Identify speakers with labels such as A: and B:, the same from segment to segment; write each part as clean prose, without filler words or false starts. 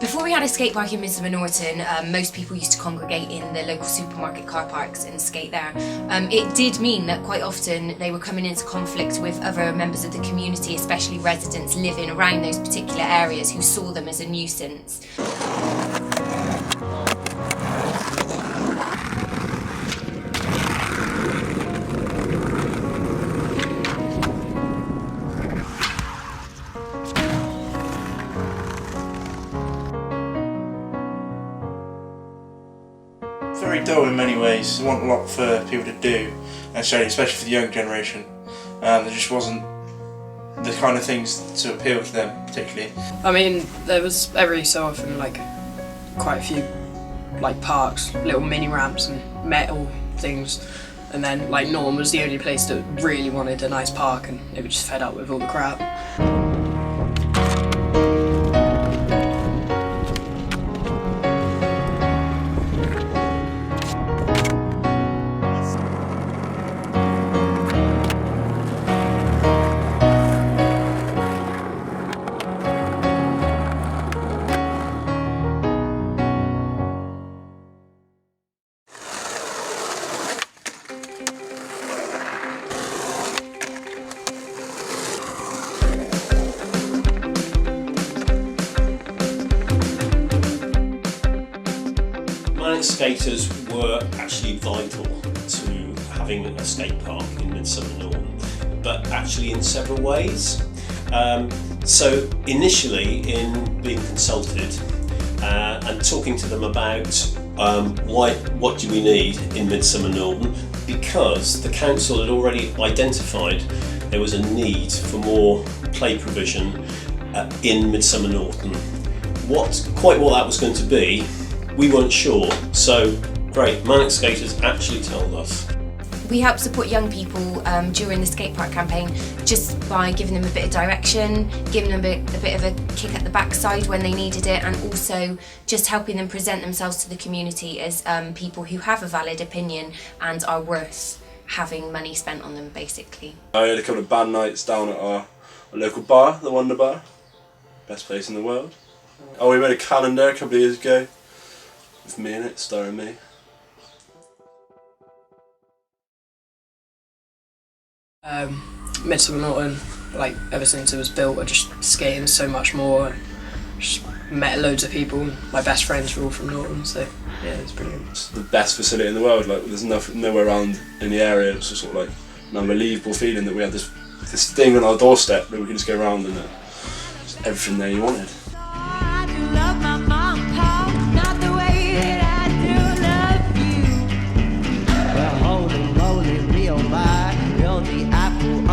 A: Before we had a skate park in Midsummer Norton, most people used to congregate in the local supermarket car parks and skate there. It did mean that quite often they were coming into conflict with other members of the community, especially residents living around those particular areas who saw them as a nuisance.
B: Very dull in many ways. There wasn't a lot for people to do, especially for the young generation. There just wasn't the kind of things to appeal to them particularly.
C: I mean, there was every so often quite a few parks, little mini ramps and metal things, and then Norton was the only place that really wanted a nice park, and they were just fed up with all the crap.
D: Manic skaters were actually vital to having a skate park in Midsummer Norton, but actually in several ways. So initially, in being consulted and talking to them about what do we need in Midsummer Norton, because the council had already identified there was a need for more play provision in Midsummer Norton. What that was going to be, we weren't sure, so great, Manic Skaters actually told us.
A: We help support young people during the skate park campaign just by giving them a bit of direction, giving them a bit of a kick at the backside when they needed it, and also just helping them present themselves to the community as people who have a valid opinion and are worth having money spent on them, basically.
B: I had a couple of band nights down at our local bar, the Wonder Bar, best place in the world. Oh, we made a calendar a couple of years ago, with me in it, starring me.
C: Midsummer Norton, ever since it was built, I just skating so much more. Just met loads of people. My best friends were all from Norton, so yeah, it's brilliant.
B: It's the best facility in the world. There's nowhere around in the area. It's just an unbelievable feeling that we had this thing on our doorstep that we could just go around and just everything there you wanted.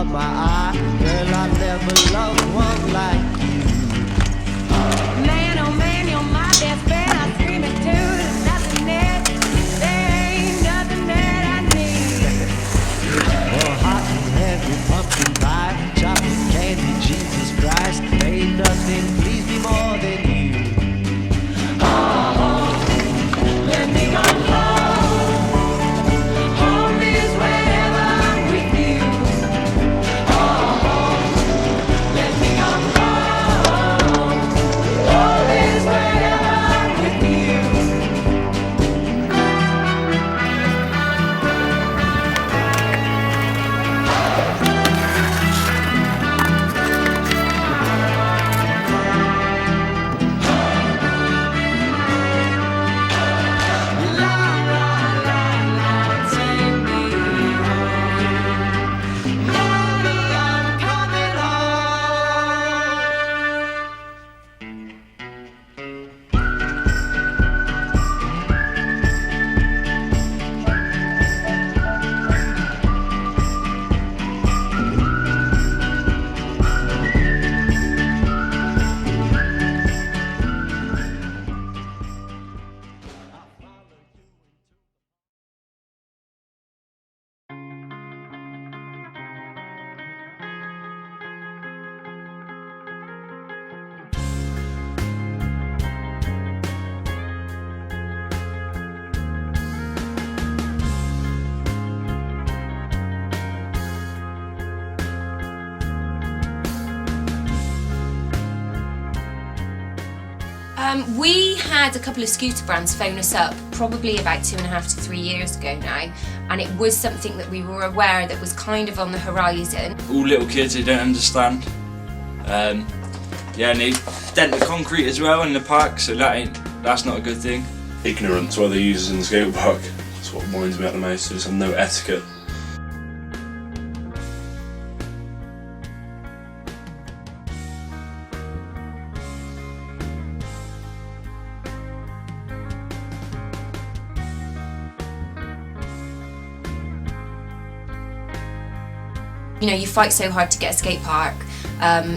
E: My eye, girl, I never loved one like you. Man, oh man, you're my best friend. I scream it too. There's nothing there ain't nothing that I need. Oh, hot and heavy pumpkin pie, chocolate candy, Jesus Christ. Ain't nothing please me more.
A: We had a couple of scooter brands phone us up probably about 2.5 to 3 years ago now, and it was something that we were aware that was kind of on the horizon.
F: All little kids, they don't understand. Yeah, and they dent the concrete as well in the park, so that's not a good thing.
B: Ignorance by the users in the skate park. That's what winds me out the most. They just have no etiquette.
A: You know, you fight so hard to get a skate park,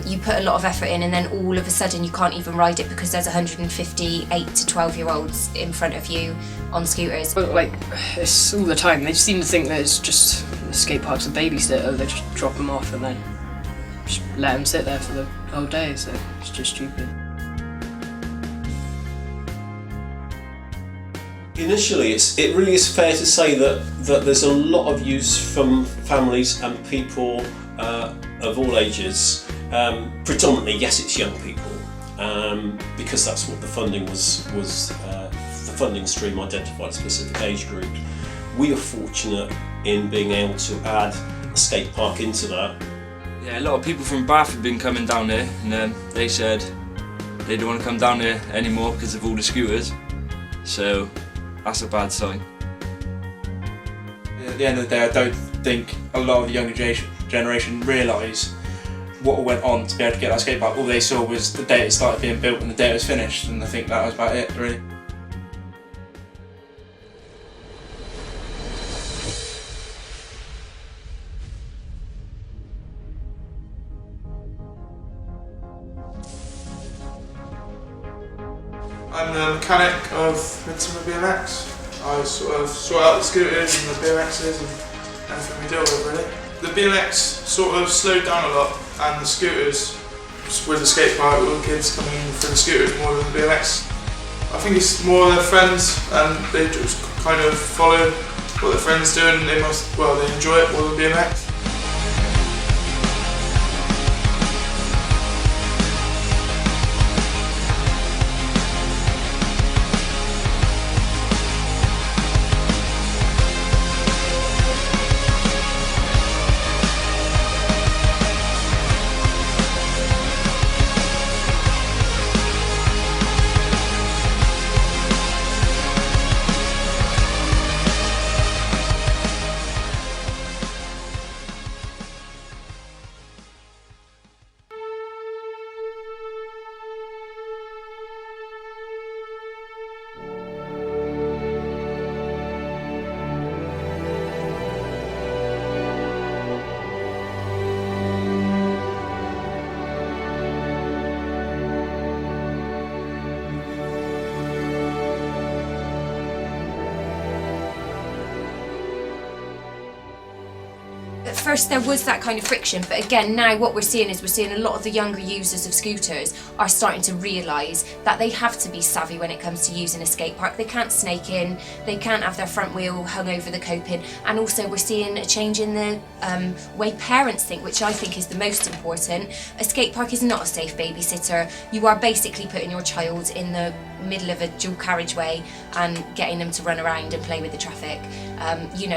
A: you put a lot of effort in, and then all of a sudden you can't even ride it because there's 150 8 to 12-year-olds in front of you on scooters.
C: But like, it's all the time. They seem to think that it's just the skate park's a babysitter. They just drop them off and then just let them sit there for the whole day. So it's just stupid.
D: Initially, it really is fair to say that there's a lot of use from families and people of all ages. Predominantly, yes, it's young people, because that's what the funding was. The funding stream identified a specific age group. We are fortunate in being able to add a skate park into that.
F: Yeah, a lot of people from Bath have been coming down here, and they said they don't want to come down here anymore because of all the scooters. So that's a bad sign.
G: At the end of the day, I don't think a lot of the younger generation realise what went on to be able to get that skate park. All they saw was the day it started being built and the day it was finished, and I think that was about it, really.
H: I'm the mechanic of Midsummer BMX. I sort of sort out the scooters and the BMXs and everything we deal with, really. The BMX sort of slowed down a lot, and the scooters, with the skate park, all the kids coming in for the scooters more than the BMX. I think it's more their friends, and they just kind of follow what their friends do, and they enjoy it more than BMX.
A: At first there was that kind of friction, but again now what we're seeing a lot of the younger users of scooters are starting to realise that they have to be savvy when it comes to using a skate park. They can't snake in, they can't have their front wheel hung over the coping, and also we're seeing a change in the way parents think, which I think is the most important. A skate park is not a safe babysitter. You are basically putting your child in the middle of a dual carriageway and getting them to run around and play with the traffic.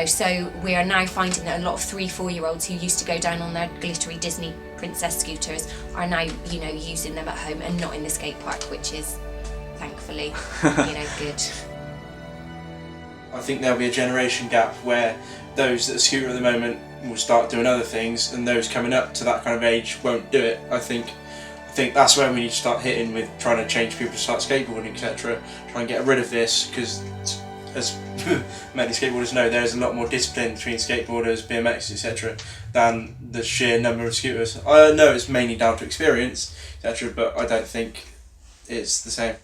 A: So we are now finding that a lot of 3-4-year-olds who used to go down on their glittery Disney princess scooters are now, using them at home and not in the skate park, which is thankfully, good.
G: I think there'll be a generation gap where those that are scooter at the moment will start doing other things, and those coming up to that kind of age won't do it. I think that's where we need to start hitting with trying to change people to start skateboarding, etc. Try and get rid of this, because as many skateboarders know, there's a lot more discipline between skateboarders, BMX, etc. than the sheer number of scooters. I know it's mainly down to experience, etc., but I don't think it's the same.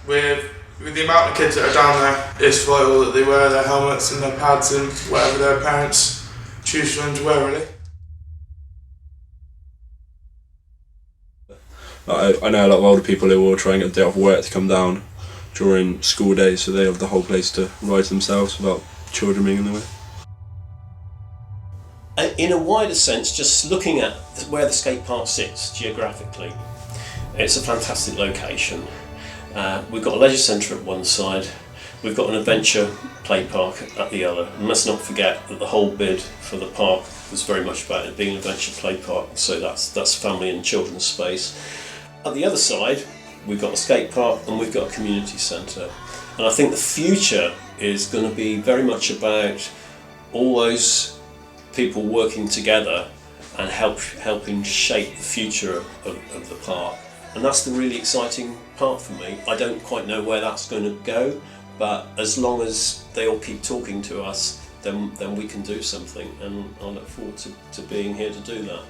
H: With the amount of kids that are down there, it's vital that they wear their helmets and their pads and whatever their parents choose for them to wear, really.
B: I know a lot of older people who will try and get a day off work to come down during school days, so they have the whole place to ride themselves without children being in the way.
D: In a wider sense, just looking at where the skate park sits geographically, It's a fantastic location. We've got a leisure centre at one side, we've got an adventure play park at the other. And let's not forget that the whole bid for the park was very much about it being an adventure play park, so that's family and children's space. At the other side, we've got a skate park and we've got a community centre. And I think the future is going to be very much about all those people working together and helping shape the future of the park. And that's the really exciting part for me. I don't quite know where that's going to go, but as long as they all keep talking to us, then we can do something, and I look forward to being here to do that.